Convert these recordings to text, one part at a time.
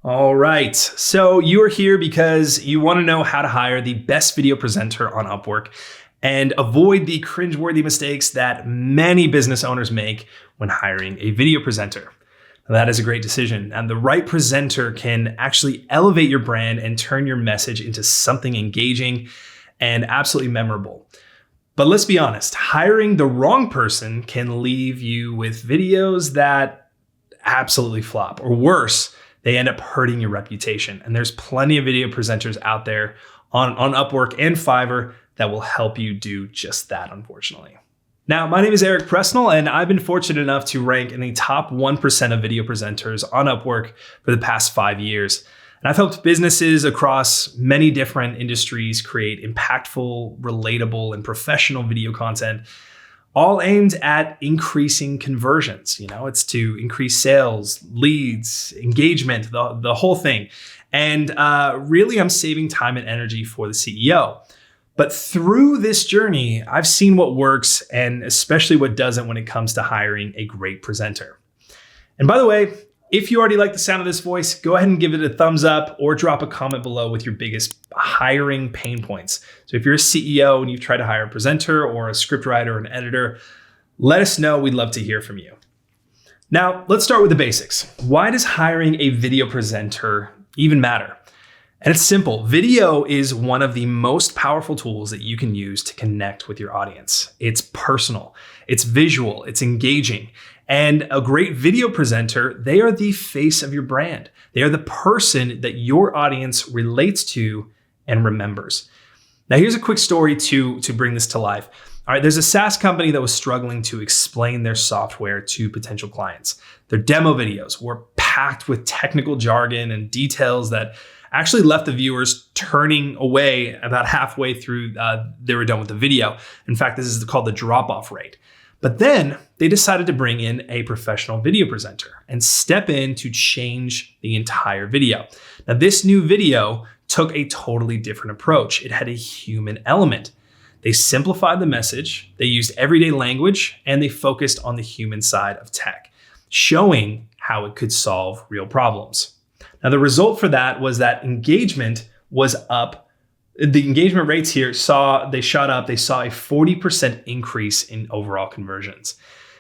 All right, so you are here because you want to know how to hire the best video presenter on Upwork and avoid the cringeworthy mistakes that many business owners make when hiring a video presenter. Now, that is a great decision, and the right presenter can actually elevate your brand and turn your message into something engaging and absolutely memorable. But let's be honest, hiring the wrong person can leave you with videos that absolutely flop, or worse, they end up hurting your reputation. And there's plenty of video presenters out there on Upwork and Fiverr that will help you do just that, unfortunately. Now, my name is 𝗕𝗂𝗏𝗧, and I've been fortunate enough to rank in the top 1% of video presenters on Upwork for the past 5 years. And I've helped businesses across many different industries create impactful, relatable, and professional video content, all aimed at increasing conversions. It's to increase sales, leads, engagement, the whole thing. And really, I'm saving time and energy for the CEO. But through this journey, I've seen what works and especially what doesn't when it comes to hiring a great presenter. And by the way, if you already like the sound of this voice, go ahead and give it a thumbs up or drop a comment below with your biggest hiring pain points. So if you're a CEO and you've tried to hire a presenter or a scriptwriter or an editor, let us know. We'd love to hear from you. Now, let's start with the basics. Why does hiring a video presenter even matter? And it's simple. Video is one of the most powerful tools that you can use to connect with your audience. It's personal, it's visual, it's engaging. And a great video presenter, they are the face of your brand. They are the person that your audience relates to and remembers. Now, here's a quick story to bring this to life. All right, there's a SaaS company that was struggling to explain their software to potential clients. Their demo videos were packed with technical jargon and details that actually left the viewers turning away about halfway through they were done with the video. In fact, this is called the drop-off rate. But then they decided to bring in a professional video presenter and step in to change the entire video. Now, this new video took a totally different approach. It had a human element. They simplified the message, they used everyday language, and they focused on the human side of tech, showing how it could solve real problems. Now, the result for that was that engagement was up. The engagement rates here shot up. They saw a 40% increase in overall conversions.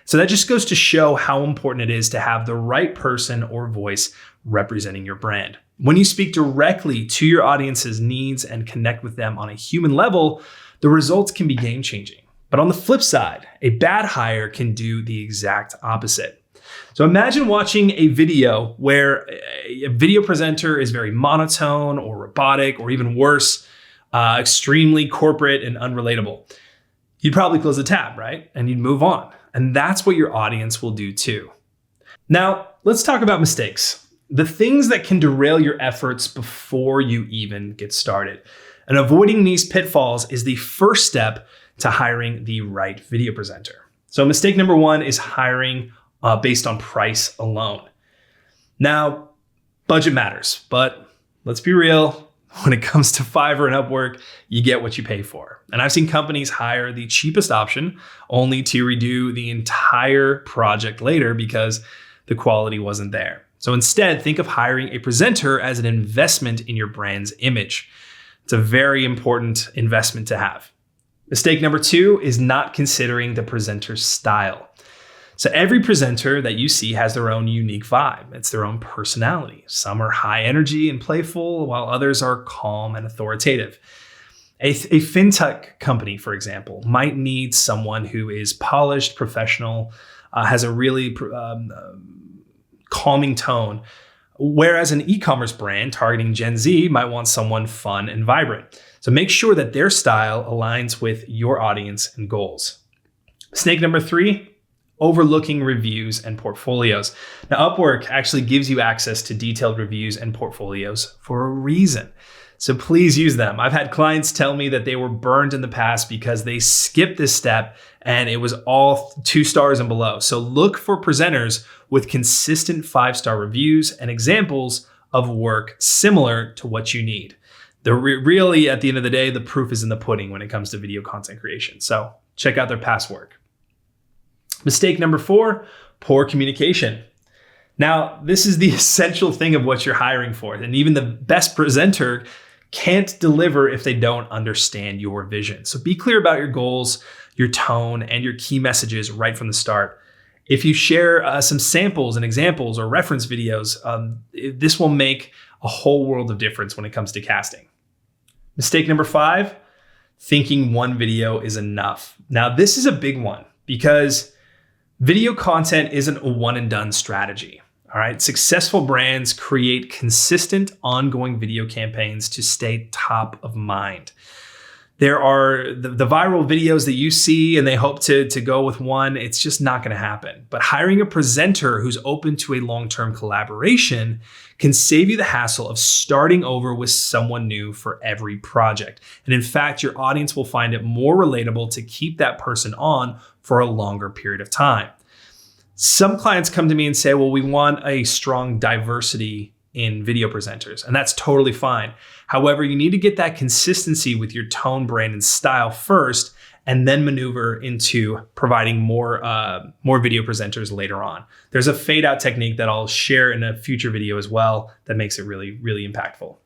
So that just goes to show how important it is to have the right person or voice representing your brand. When you speak directly to your audience's needs and connect with them on a human level, the results can be game-changing. But on the flip side, a bad hire can do the exact opposite. So imagine watching a video where a video presenter is very monotone or robotic, or even worse, extremely corporate and unrelatable. You'd probably close the tab, right? And you'd move on. And that's what your audience will do too. Now, let's talk about mistakes. The things that can derail your efforts before you even get started. And avoiding these pitfalls is the first step to hiring the right video presenter. So mistake number one is hiring based on price alone. Now, budget matters, but let's be real. When it comes to Fiverr and Upwork, you get what you pay for. And I've seen companies hire the cheapest option only to redo the entire project later because the quality wasn't there. So instead, think of hiring a presenter as an investment in your brand's image. It's a very important investment to have. Mistake number two is not considering the presenter's style. So every presenter that you see has their own unique vibe. It's their own personality. Some are high energy and playful, while others are calm and authoritative. A fintech company, for example, might need someone who is polished, professional, has a really calming tone, whereas an e-commerce brand targeting Gen Z might want someone fun and vibrant. So make sure that their style aligns with your audience and goals. Mistake number three, overlooking reviews and portfolios. Now, Upwork actually gives you access to detailed reviews and portfolios for a reason. So please use them. I've had clients tell me that they were burned in the past because they skipped this step and it was all 2 stars and below. So look for presenters with consistent 5-star reviews and examples of work similar to what you need. Really, at the end of the day, the proof is in the pudding when it comes to video content creation. So check out their past work. Mistake number 4, poor communication. Now, this is the essential thing of what you're hiring for. And even the best presenter can't deliver if they don't understand your vision. So be clear about your goals, your tone, and your key messages right from the start. If you share some samples and examples or reference videos, this will make a whole world of difference when it comes to casting. Mistake number 5, thinking one video is enough. Now, this is a big one because video content isn't a one and done strategy. All right. Successful brands create consistent, ongoing video campaigns to stay top of mind. There are the viral videos that you see and they hope to go with one. It's just not going to happen. But hiring a presenter who's open to a long-term collaboration can save you the hassle of starting over with someone new for every project. And in fact, your audience will find it more relatable to keep that person on for a longer period of time. Some clients come to me and say, well, we want a strong diversity in video presenters, and that's totally fine. However, you need to get that consistency with your tone, brand, and style first, and then maneuver into providing more video presenters later on. There's a fade out technique that I'll share in a future video as well that makes it really, really impactful.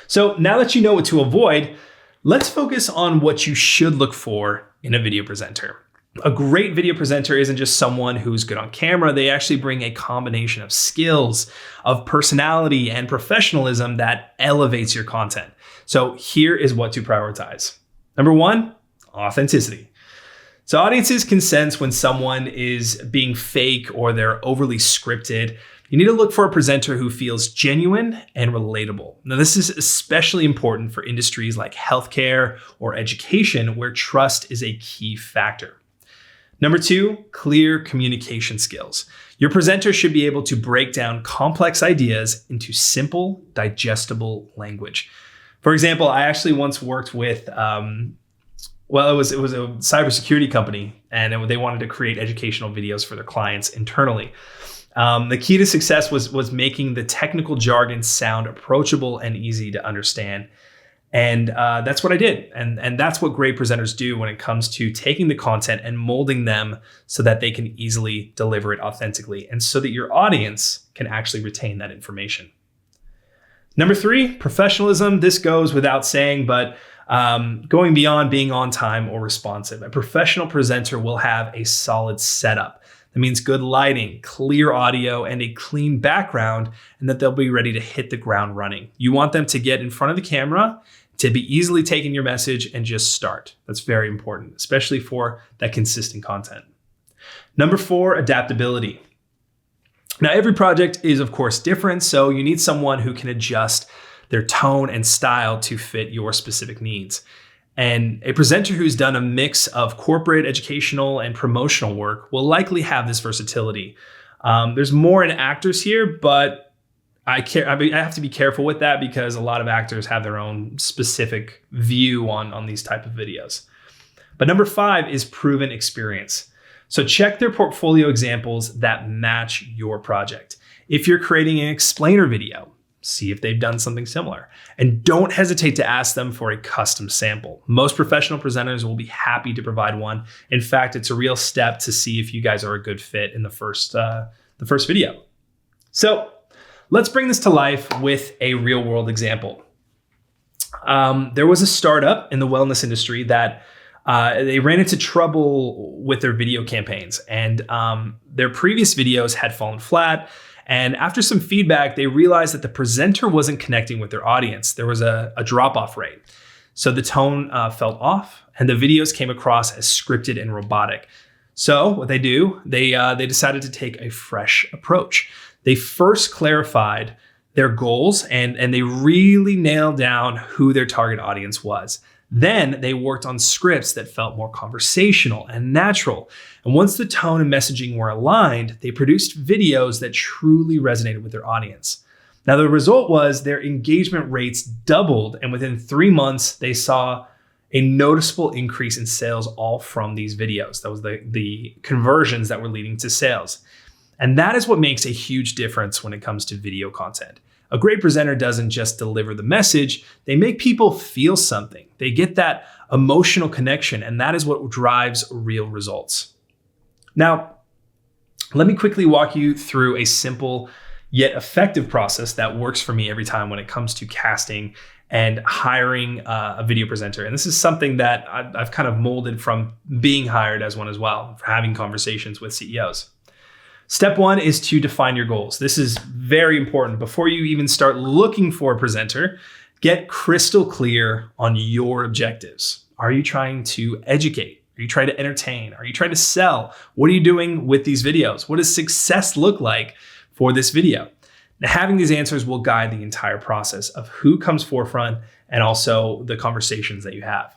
So now that you know what to avoid, let's focus on what you should look for in a video presenter. A great video presenter isn't just someone who's good on camera. They actually bring a combination of skills, of personality, and professionalism that elevates your content. So here is what to prioritize. Number 1, authenticity. So audiences can sense when someone is being fake or they're overly scripted. You need to look for a presenter who feels genuine and relatable. Now, this is especially important for industries like healthcare or education, where trust is a key factor. Number 2, clear communication skills. Your presenter should be able to break down complex ideas into simple, digestible language. For example, I actually once worked with, it was a cybersecurity company, and they wanted to create educational videos for their clients internally. The key to success was making the technical jargon sound approachable and easy to understand. And that's what I did. And that's what great presenters do when it comes to taking the content and molding them so that they can easily deliver it authentically and so that your audience can actually retain that information. Number 3, professionalism. This goes without saying, but going beyond being on time or responsive. A professional presenter will have a solid setup. That means good lighting, clear audio, and a clean background, and that they'll be ready to hit the ground running. You want them to get in front of the camera, to be easily taking your message and just start. That's very important, especially for that consistent content. Number 4, adaptability. Now, every project is, of course, different, so you need someone who can adjust their tone and style to fit your specific needs. And a presenter who's done a mix of corporate, educational, and promotional work will likely have this versatility. There's more in actors here, but I have to be careful with that because a lot of actors have their own specific view on these type of videos. But number 5 is proven experience. So check their portfolio examples that match your project. If you're creating an explainer video, see if they've done something similar. And don't hesitate to ask them for a custom sample. Most professional presenters will be happy to provide one. In fact, it's a real step to see if you guys are a good fit in the first video. So let's bring this to life with a real world example. There was a startup in the wellness industry that they ran into trouble with their video campaigns, and their previous videos had fallen flat. And after some feedback, they realized that the presenter wasn't connecting with their audience. There was a drop-off rate. So the tone felt off, and the videos came across as scripted and robotic. So what they decided to take a fresh approach. They first clarified their goals and they really nailed down who their target audience was. Then they worked on scripts that felt more conversational and natural. And once the tone and messaging were aligned, they produced videos that truly resonated with their audience. Now, the result was their engagement rates doubled, and within 3 months, they saw a noticeable increase in sales all from these videos. That was the conversions that were leading to sales. And that is what makes a huge difference when it comes to video content. A great presenter doesn't just deliver the message, they make people feel something. They get that emotional connection, and that is what drives real results. Now, Let me quickly walk you through a simple yet effective process that works for me every time when it comes to casting and hiring a video presenter. And this is something that I've kind of molded from being hired as one as well, for having conversations with CEOs. Step one is to define your goals. This is very important. Before you even start looking for a presenter, get crystal clear on your objectives. Are you trying to educate? Are you trying to entertain? Are you trying to sell? What are you doing with these videos? What does success look like for this video? Now, having these answers will guide the entire process of who comes forefront and also the conversations that you have.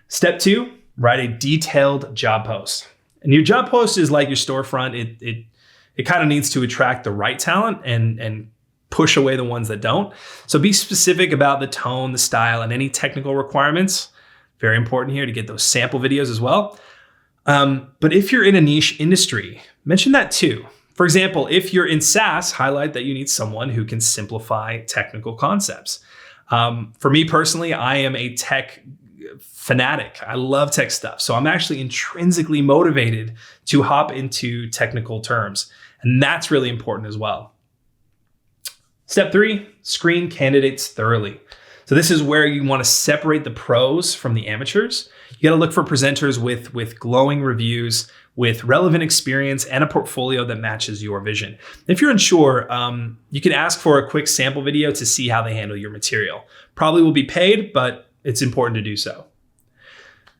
Step two, write a detailed job post. And your job post is like your storefront. It kind of needs to attract the right talent and push away the ones that don't. So be specific about the tone, the style, and any technical requirements. Very important here to get those sample videos as well. But if you're in a niche industry, mention that too. For example, if you're in SaaS, highlight that you need someone who can simplify technical concepts. For me personally, I am a tech fanatic. I love tech stuff. So I'm actually intrinsically motivated to hop into technical terms. And that's really important as well. Step three, screen candidates thoroughly. So this is where you want to separate the pros from the amateurs. You got to look for presenters with glowing reviews, with relevant experience and a portfolio that matches your vision. If you're unsure, you can ask for a quick sample video to see how they handle your material. Probably will be paid, but it's important to do so.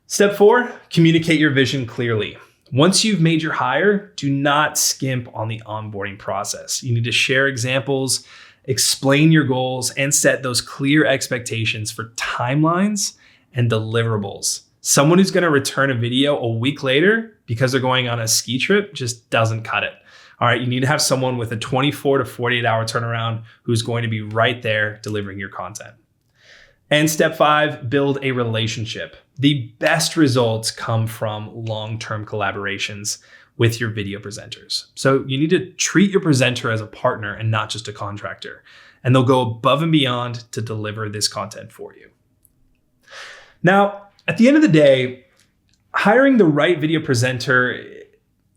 Step four, communicate your vision clearly. Once you've made your hire, do not skimp on the onboarding process. You need to share examples, explain your goals, and set those clear expectations for timelines and deliverables. Someone who's going to return a video a week later because they're going on a ski trip just doesn't cut it. All right, you need to have someone with a 24 to 48 hour turnaround who's going to be right there delivering your content. And step five, build a relationship. The best results come from long-term collaborations with your video presenters. So you need to treat your presenter as a partner and not just a contractor. And they'll go above and beyond to deliver this content for you. Now, at the end of the day, hiring the right video presenter,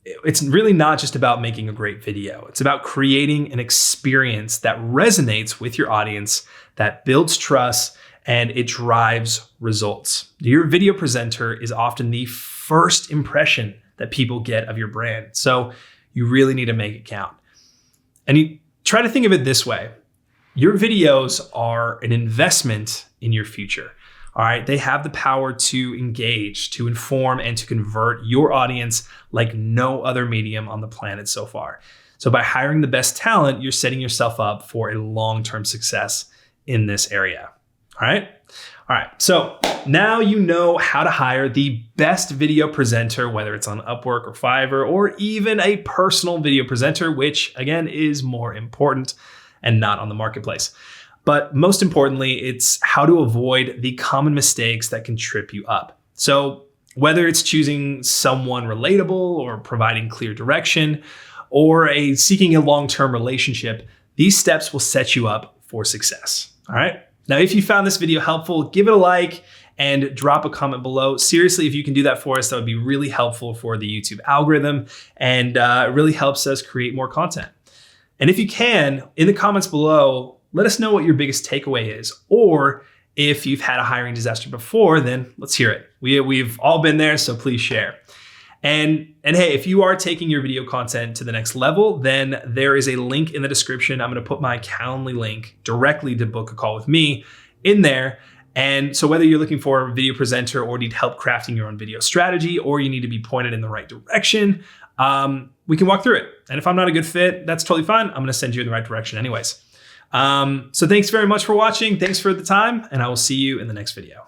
it's really not just about making a great video. It's about creating an experience that resonates with your audience, that builds trust, and it drives results. Your video presenter is often the first impression that people get of your brand. So you really need to make it count. And you try to think of it this way. Your videos are an investment in your future. All right, they have the power to engage, to inform, and to convert your audience like no other medium on the planet so far. So by hiring the best talent, you're setting yourself up for a long-term success in this area. All right. So now you know how to hire the best video presenter, whether it's on Upwork or Fiverr, or even a personal video presenter, which again is more important and not on the marketplace. But most importantly, it's how to avoid the common mistakes that can trip you up. So whether it's choosing someone relatable or providing clear direction or seeking a long-term relationship, these steps will set you up for success. All right. Now, if you found this video helpful, give it a like and drop a comment below. Seriously, if you can do that for us, that would be really helpful for the YouTube algorithm, and it really helps us create more content. And if you can, in the comments below, let us know what your biggest takeaway is, or if you've had a hiring disaster before, then let's hear it. We've all been there, so please share. And hey, if you are taking your video content to the next level, then there is a link in the description. I'm going to put my Calendly link directly to book a call with me in there. And so whether you're looking for a video presenter or need help crafting your own video strategy, or you need to be pointed in the right direction, we can walk through it. And if I'm not a good fit, that's totally fine. I'm going to send you in the right direction anyways. So thanks very much for watching. Thanks for the time, and I will see you in the next video.